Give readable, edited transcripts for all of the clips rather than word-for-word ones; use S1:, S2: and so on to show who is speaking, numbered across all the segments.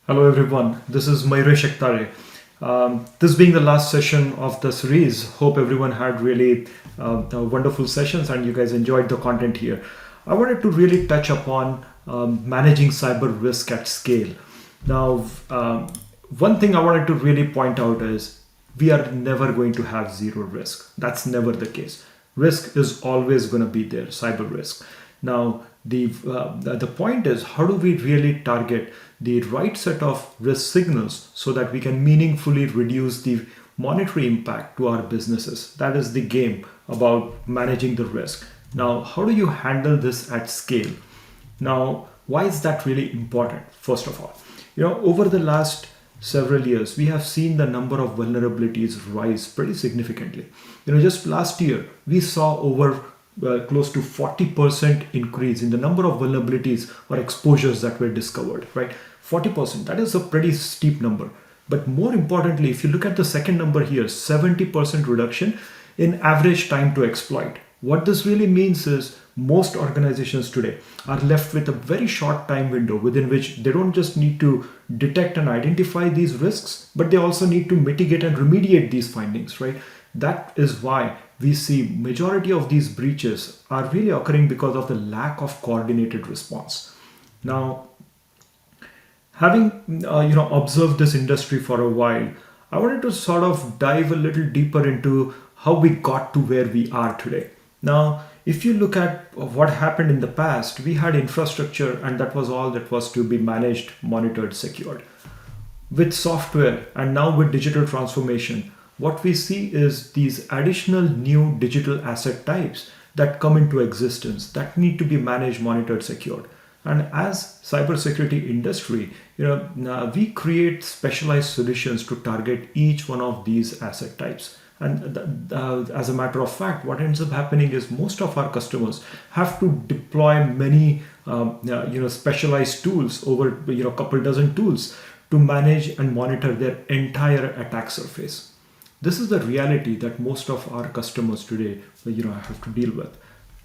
S1: Hello everyone, this is Mayuresh Ektare. This being the last session of the series, hope everyone had really wonderful sessions and you guys enjoyed the content here. I wanted to really touch upon managing cyber risk at scale. Now, one thing I wanted to really point out is we are never going to have zero risk. That's never the case. Risk is always going to be there, cyber risk. Now, the point is, how do we really target the right set of risk signals so that we can meaningfully reduce the monetary impact to our businesses? That is the game about managing the risk. Now, how do you handle this at scale? Now, why is that really important? First of all, over the last several years, we have seen the number of vulnerabilities rise pretty significantly. Just last year, we saw over close to 40% increase in the number of vulnerabilities or exposures that were discovered, right? 40%, that is a pretty steep number. But more importantly, if you look at the second number here, 70% reduction in average time to exploit. What this really means is most organizations today are left with a very short time window within which they don't just need to detect and identify these risks, but they also need to mitigate and remediate these findings, right? That is why we see majority of these breaches are really occurring because of the lack of coordinated response. Now, having observed this industry for a while, I wanted to sort of dive a little deeper into how we got to where we are today. Now, if you look at what happened in the past, we had infrastructure and that was all that was to be managed, monitored, secured. With software and now with digital transformation, what we see is these additional new digital asset types that come into existence that need to be managed, monitored, secured. And as cybersecurity industry, we create specialized solutions to target each one of these asset types. And as a matter of fact, what ends up happening is most of our customers have to deploy many, specialized tools over, a couple dozen tools to manage and monitor their entire attack surface. This is the reality that most of our customers today, have to deal with.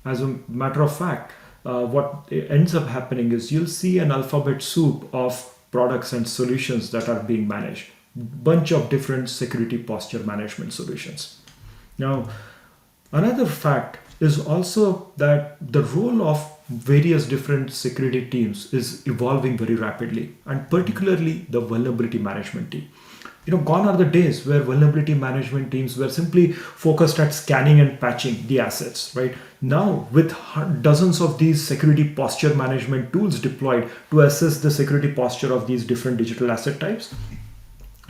S1: As a matter of fact, what ends up happening is you'll see an alphabet soup of products and solutions that are being managed. Bunch of different security posture management solutions. Now, another fact is also that the role of various different security teams is evolving very rapidly, and particularly the vulnerability management team. Gone are the days where vulnerability management teams were simply focused at scanning and patching the assets, right? Now, with dozens of these security posture management tools deployed to assess the security posture of these different digital asset types,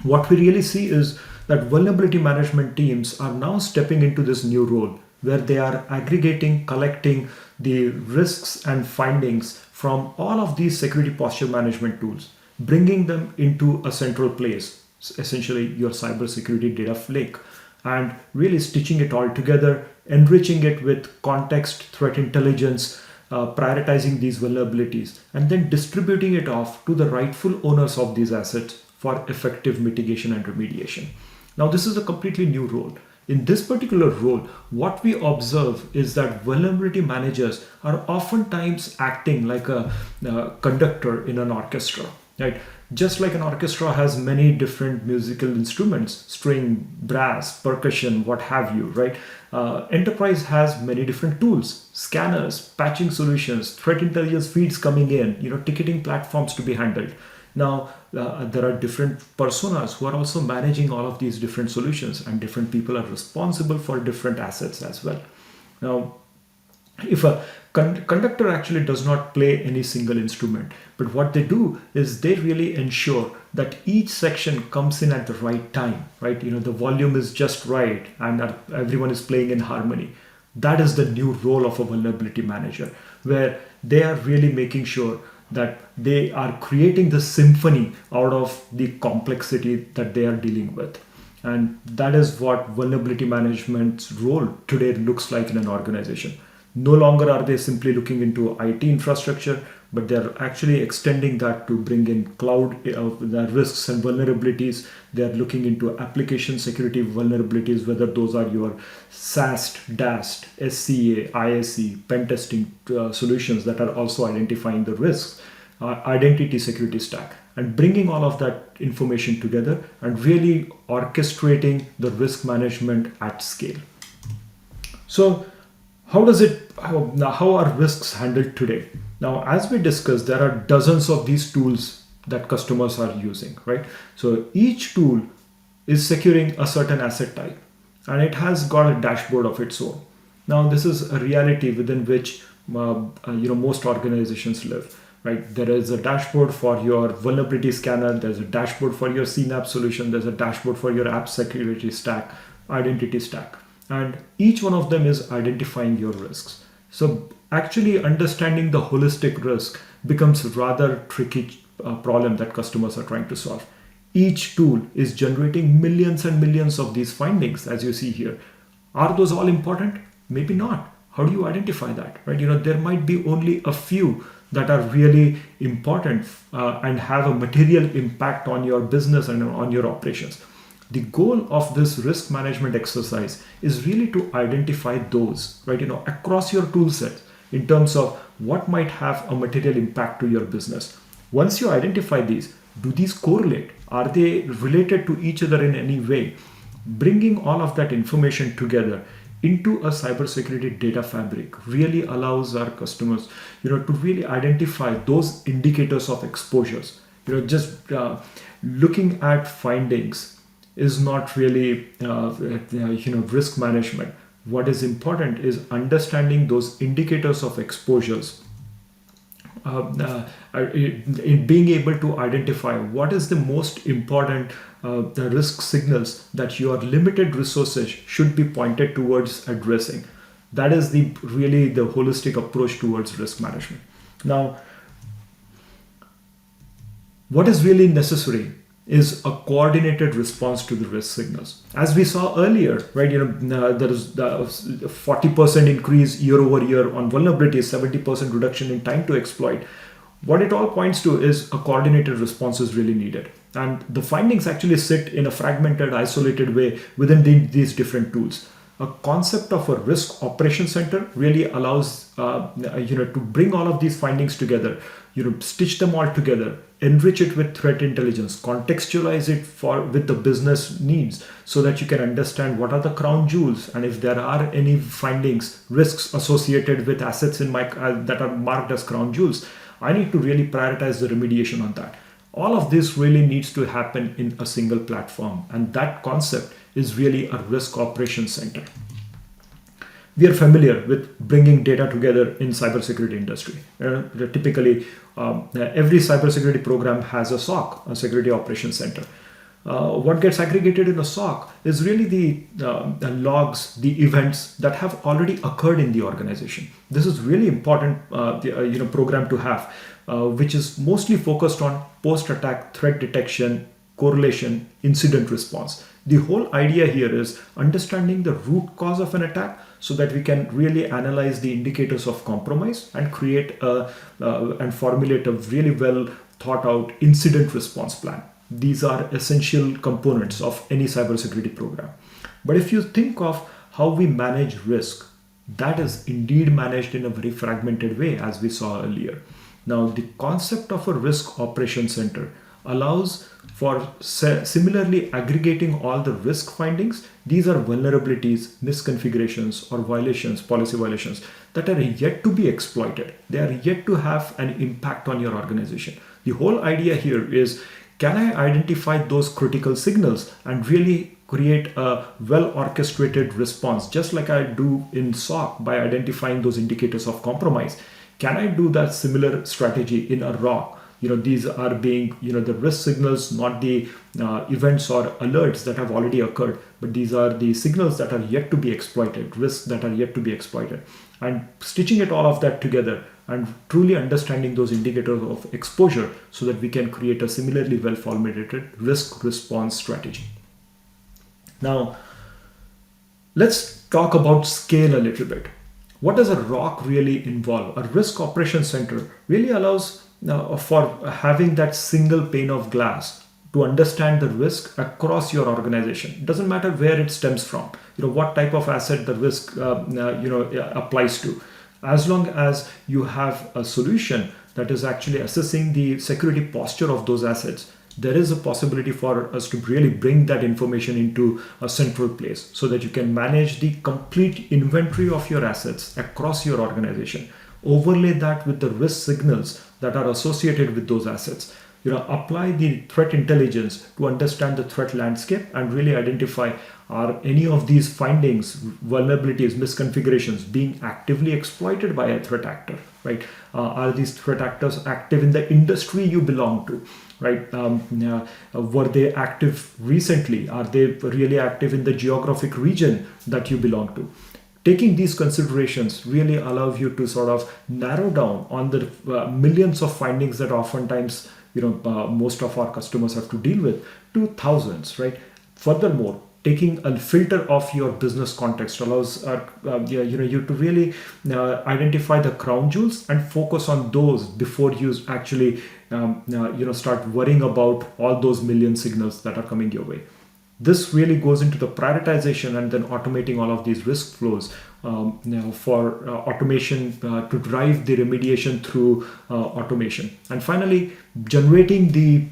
S1: what we really see is that vulnerability management teams are now stepping into this new role where they are aggregating, collecting the risks and findings from all of these security posture management tools, bringing them into a central place, essentially your cybersecurity data lake, and really stitching it all together, enriching it with context, threat intelligence, prioritizing these vulnerabilities, and then distributing it off to the rightful owners of these assets for effective mitigation and remediation. Now, this is a completely new role. In this particular role, what we observe is that vulnerability managers are oftentimes acting like a conductor in an orchestra, right? Just like an orchestra has many different musical instruments, string, brass, percussion, what have you, right? Enterprise has many different tools, scanners, patching solutions, threat intelligence feeds coming in, ticketing platforms to be handled. Now, there are different personas who are also managing all of these different solutions, and different people are responsible for different assets as well. Now, if a conductor actually does not play any single instrument, but what they do is they really ensure that each section comes in at the right time, right? The volume is just right and that everyone is playing in harmony. That is the new role of a vulnerability manager, where they are really making sure that they are creating the symphony out of the complexity that they are dealing with. And that is what vulnerability management's role today looks like in an organization. No longer are they simply looking into IT infrastructure, but they're actually extending that to bring in cloud the risks and vulnerabilities. They're looking into application security vulnerabilities, whether those are your SAST, DAST, SCA, ISE, pen testing solutions that are also identifying the risks, identity security stack. and bringing all of that information together and really orchestrating the risk management at scale. So how are risks handled today? Now, as we discussed, there are dozens of these tools that customers are using, right? So each tool is securing a certain asset type and it has got a dashboard of its own. Now, this is a reality within which most organizations live, right? There is a dashboard for your vulnerability scanner. There's a dashboard for your CNAPP solution. There's a dashboard for your app security stack, identity stack, and each one of them is identifying your risks. So actually understanding the holistic risk becomes rather tricky problem that customers are trying to solve. Each tool is generating millions and millions of these findings, as you see here. Are those all important? Maybe not. How do you identify that, right? There might be only a few that are really important and have a material impact on your business and on your operations. The goal of this risk management exercise is really to identify those, right? Across your tool set in terms of what might have a material impact to your business. Once you identify these, do these correlate? Are they related to each other in any way? Bringing all of that information together into a cybersecurity data fabric really allows our customers, to really identify those indicators of exposures. Just looking at findings is not really, risk management. What is important is understanding those indicators of exposures. In being able to identify what is the most important the risk signals that your limited resources should be pointed towards addressing. That is really the holistic approach towards risk management. Now, what is really necessary is a coordinated response to the risk signals. As we saw earlier, right? There is the 40% increase year over year on vulnerabilities, 70% reduction in time to exploit. What it all points to is a coordinated response is really needed. And the findings actually sit in a fragmented, isolated way within these different tools. A concept of a risk operation center really allows to bring all of these findings together, stitch them all together, enrich it with threat intelligence, contextualize it with the business needs so that you can understand what are the crown jewels, and if there are any findings, risks associated with assets in my that are marked as crown jewels, I need to really prioritize the remediation on that. All of this really needs to happen in a single platform, and that concept is really a risk operations center. We are familiar with bringing data together in cybersecurity industry. Typically, every cybersecurity program has a SOC, a security operations center. What gets aggregated in a SOC is really the logs, the events that have already occurred in the organization. This is really important, program to have, which is mostly focused on post-attack threat detection, correlation, incident response. The whole idea here is understanding the root cause of an attack so that we can really analyze the indicators of compromise and create and formulate a really well thought out incident response plan. These are essential components of any cybersecurity program. But if you think of how we manage risk, that is indeed managed in a very fragmented way, as we saw earlier. Now, the concept of a risk operation center allows for similarly aggregating all the risk findings. These are vulnerabilities, misconfigurations, or violations, policy violations that are yet to be exploited. They are yet to have an impact on your organization. The whole idea here is, can I identify those critical signals and really create a well-orchestrated response, just like I do in SOC by identifying those indicators of compromise? Can I do that similar strategy in a ROC? These are being, the risk signals, not the events or alerts that have already occurred, but these are the signals that are yet to be exploited, risks that are yet to be exploited. And stitching it all of that together and truly understanding those indicators of exposure so that we can create a similarly well-formulated risk response strategy. Now, let's talk about scale a little bit. What does a ROC really involve? A risk operation center really allows for having that single pane of glass to understand the risk across your organization. It doesn't matter where it stems from, what type of asset the risk applies to. As long as you have a solution that is actually assessing the security posture of those assets, there is a possibility for us to really bring that information into a central place so that you can manage the complete inventory of your assets across your organization. Overlay that with the risk signals that are associated with those assets. Apply the threat intelligence to understand the threat landscape and really identify, are any of these findings, vulnerabilities, misconfigurations being actively exploited by a threat actor, right? Are these threat actors active in the industry you belong to, right? Were they active recently? Are they really active in the geographic region that you belong to? Taking these considerations really allows you to sort of narrow down on the millions of findings that oftentimes most of our customers have to deal with, to thousands, right? Furthermore, taking a filter of your business context allows you to really identify the crown jewels and focus on those before you actually start worrying about all those million signals that are coming your way. This really goes into the prioritization and then automating all of these risk flows for automation to drive the remediation through automation. And finally, generating the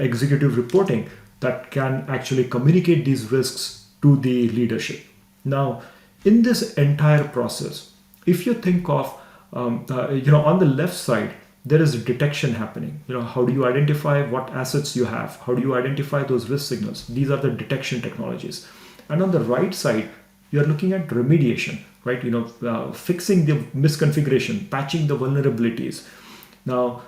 S1: executive reporting that can actually communicate these risks to the leadership. Now, in this entire process, if you think of on the left side, there is detection happening. How do you identify what assets you have? How do you identify those risk signals? These are the detection technologies. And on the right side, you're looking at remediation, right? Fixing the misconfiguration, patching the vulnerabilities. Now,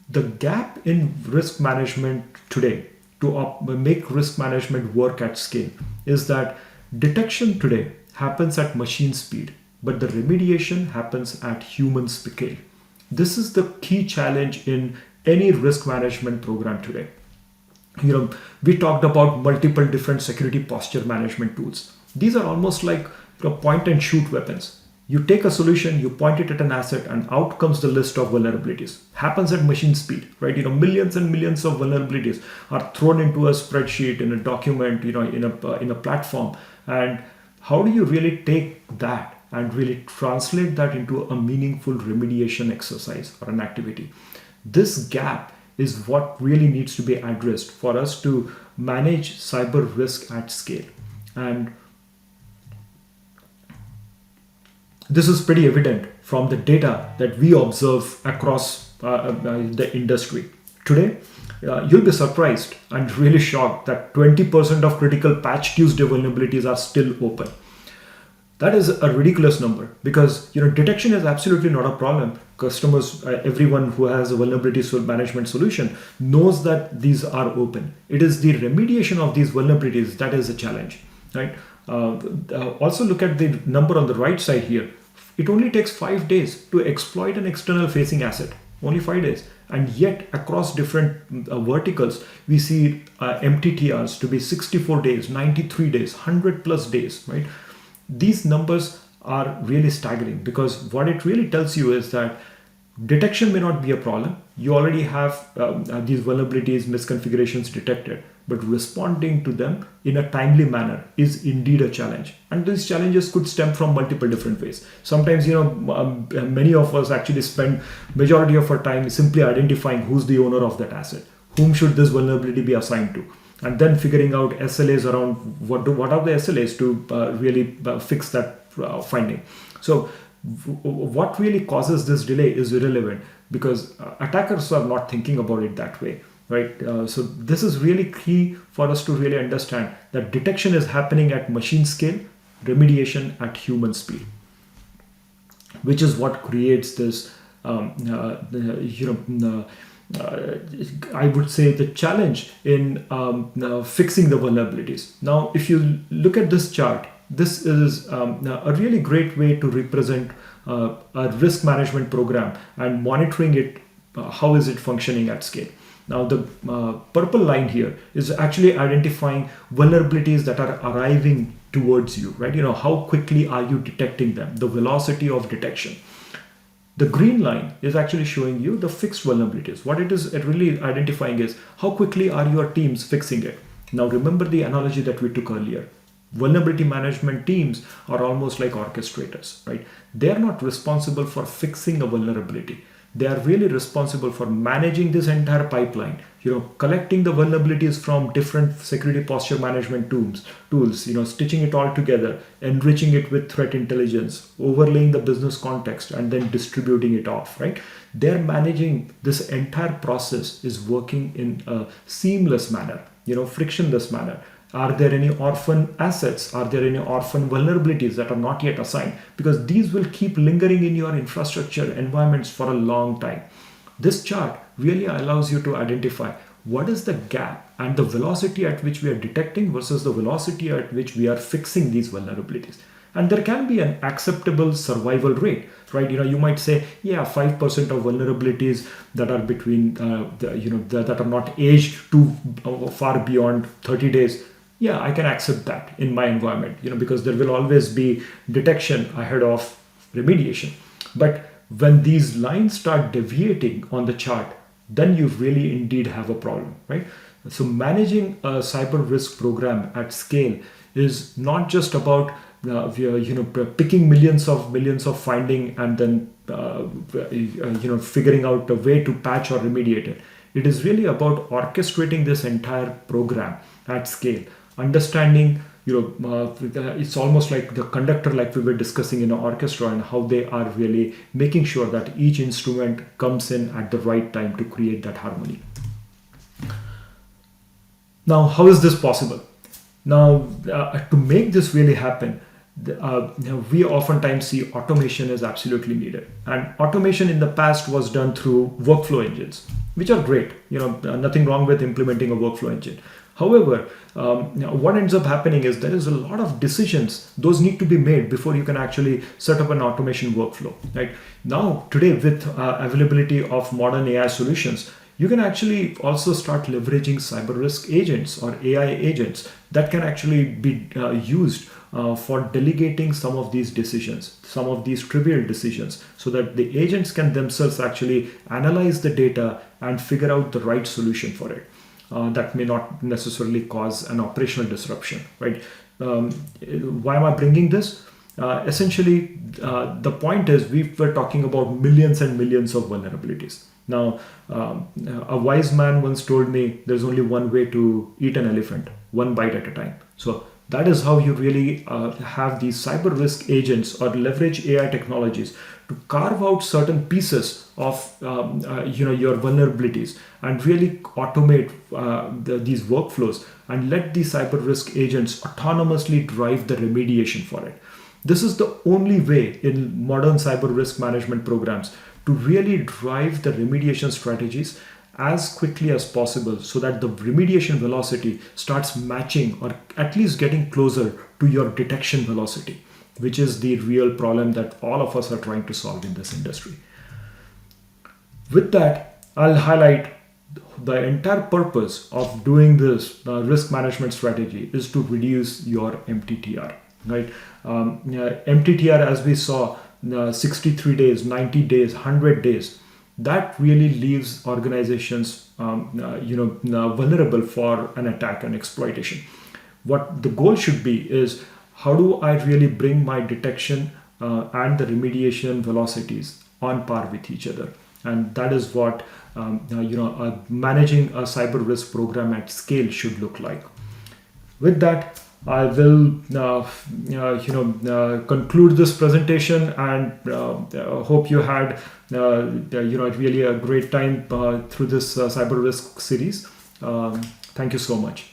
S1: the gap in risk management today to make risk management work at scale is that detection today happens at machine speed, but the remediation happens at human scale. This is the key challenge in any risk management program today. We talked about multiple different security posture management tools. These are almost like point and shoot weapons. You take a solution, you point it at an asset, and out comes the list of vulnerabilities. Happens at machine speed, right? Millions and millions of vulnerabilities are thrown into a spreadsheet, in a document, in a platform. And how do you really take that and really translate that into a meaningful remediation exercise or an activity? This gap is what really needs to be addressed for us to manage cyber risk at scale. And this is pretty evident from the data that we observe across the industry. Today, you'll be surprised and really shocked that 20% of critical Patch Tuesday vulnerabilities are still open. That is a ridiculous number because detection is absolutely not a problem. Customers, everyone who has a vulnerability management solution knows that these are open. It is the remediation of these vulnerabilities that is a challenge, right? Also look at the number on the right side here. It only takes 5 days to exploit an external facing asset. Only 5 days. And yet across different verticals, we see MTTRs to be 64 days, 93 days, 100 plus days, right? These numbers are really staggering because what it really tells you is that detection may not be a problem. You already have these vulnerabilities, misconfigurations detected, but responding to them in a timely manner is indeed a challenge. And these challenges could stem from multiple different ways. Sometimes, many of us actually spend majority of our time simply identifying who's the owner of that asset, whom should this vulnerability be assigned to, and then figuring out SLAs around what are the SLAs to really fix that finding. So what really causes this delay is irrelevant because attackers are not thinking about it that way, right? So this is really key for us to really understand that detection is happening at machine scale, remediation at human speed, which is what creates this I would say the challenge in fixing the vulnerabilities. Now, if you look at this chart, this is a really great way to represent a risk management program and monitoring it. How is it functioning at scale? Now, the purple line here is actually identifying vulnerabilities that are arriving towards you, right? How quickly are you detecting them? The velocity of detection. The green line is actually showing you the fixed vulnerabilities. What it is really identifying is how quickly are your teams fixing it. Now remember the analogy that we took earlier. vulnerability management teams are almost like orchestrators, right? They are not responsible for fixing a vulnerability. They are really responsible for managing this entire pipeline, collecting the vulnerabilities from different security posture management tools, stitching it all together, enriching it with threat intelligence, overlaying the business context, and then distributing it off, right? They're managing this entire process is working in a seamless manner, frictionless manner. Are there any orphan assets? Are there any orphan vulnerabilities that are not yet assigned? Because these will keep lingering in your infrastructure environments for a long time. This chart really allows you to identify what is the gap and the velocity at which we are detecting versus the velocity at which we are fixing these vulnerabilities. And there can be an acceptable survival rate, right? You might say, yeah, 5% of vulnerabilities that are between, that are not aged too far beyond 30 days. Yeah, I can accept that in my environment, because there will always be detection ahead of remediation. But when these lines start deviating on the chart, then you really indeed have a problem, right? So managing a cyber risk program at scale is not just about picking millions of finding and then figuring out a way to patch or remediate it. It is really about orchestrating this entire program at scale, understanding it's almost like the conductor, like we were discussing in an orchestra, and how they are really making sure that each instrument comes in at the right time to create that harmony. Now, how is this possible? Now, to make this really happen, we oftentimes see automation is absolutely needed. And automation in the past was done through workflow engines, which are great. Nothing wrong with implementing a workflow engine. However, what ends up happening is there is a lot of decisions. Those need to be made before you can actually set up an automation workflow. Right now, today, with availability of modern AI solutions, you can actually also start leveraging cyber risk agents or AI agents that can actually be used for delegating some of these decisions, some of these trivial decisions, so that the agents can themselves actually analyze the data and figure out the right solution for it. That may not necessarily cause an operational disruption, right? Why am I bringing this? Essentially, the point is we were talking about millions and millions of vulnerabilities. Now, a wise man once told me there's only one way to eat an elephant, one bite at a time. So that is how you really have these cyber risk agents or leverage AI technologies to carve out certain pieces of your vulnerabilities and really automate these workflows and let these cyber risk agents autonomously drive the remediation for it. This is the only way in modern cyber risk management programs to really drive the remediation strategies as quickly as possible, so that the remediation velocity starts matching or at least getting closer to your detection velocity, which is the real problem that all of us are trying to solve in this industry. With that, I'll highlight the entire purpose of doing this risk management strategy is to reduce your MTTR, right? MTTR, as we saw, 63 days, 90 days, 100 days, that really leaves organizations vulnerable for an attack and exploitation. What the goal should be is, how do I really bring my detection and the remediation velocities on par with each other? And that is what managing a cyber risk program at scale should look like. With that, I will conclude this presentation, and hope you had really a great time through this cyber risk series. Thank you so much.